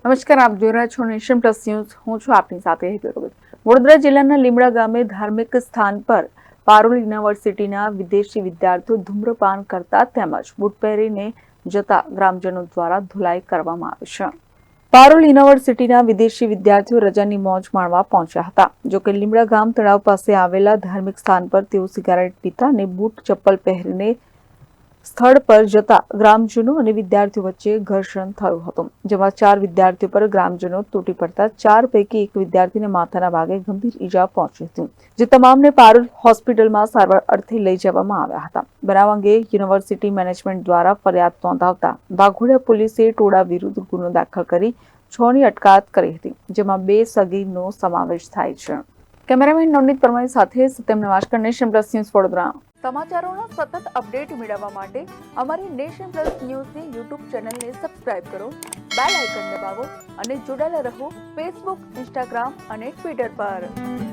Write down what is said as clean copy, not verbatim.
નમસ્કાર, આપ જોઈ રહ્યા છો નેશન પ્લસ ન્યૂઝ. હું છું આપની સાથે હેતલ ભગત. વડોદરા જિલ્લાના લીમડા ગામે ધાર્મિક સ્થાન પર પારુલ યુનિવર્સિટીના વિદેશી વિદ્યાર્થીઓ ધૂમ્રપાન કરતા તેમજ બૂટ પહેરીને જતા ગ્રામજનો દ્વારા ધુલાઈ કરવામાં આવી છે. પારુલ યુનિવર્સિટીના વિદેશી વિદ્યાર્થીઓ રજાની મોજ માણવા પહોંચ્યા હતા. જોકે લીમડા ગામ તળાવ પાસે આવેલા ધાર્મિક સ્થાન પર તેઓ સિગારેટ પીતા અને બૂટ ચપ્પલ પહેરીને સ્થળ પર જતા ગ્રામજનો અને વિદ્યાર્થીઓ વચ્ચે ઘર્ષણ થયું હતું, જેમાં 4 વિદ્યાર્થીઓ પર ગ્રામજનો તૂટી પડતા 4 પૈકી એક વિદ્યાર્થીને માથાના ભાગે ગંભીર ઈજા પહોંચી હતી, જે તમામને પારુલ હોસ્પિટલમાં સારવાર અર્થે લઈ જવામાં આવ્યા હતા. બનાવ અંગે યુનિવર્સિટી મેનેજમેન્ટ દ્વારા ફરિયાદ નોંધાવતા વાઘોડિયા પોલીસે ટોળા વિરુદ્ધ ગુનો દાખલ કરી 6ની અટકાયત કરી હતી, જેમાં 2 સગીરનો સમાવેશ થાય છે. કેમેરામેન નવનીત પરમાર સાથે Satyam Navashankar, Nation Plus News, Vadodara. સમાચારોના સતત અપડેટ મેળવવા માટે અમારી નેશન પ્લસ ન્યૂઝની યુટ્યુબ ચેનલને સબસ્ક્રાઇબ કરો, બેલ આઇકન દબાવો અને જોડાયેલા રહો ફેસબુક, ઇન્સ્ટાગ્રામ અને ટ્વિટર પર.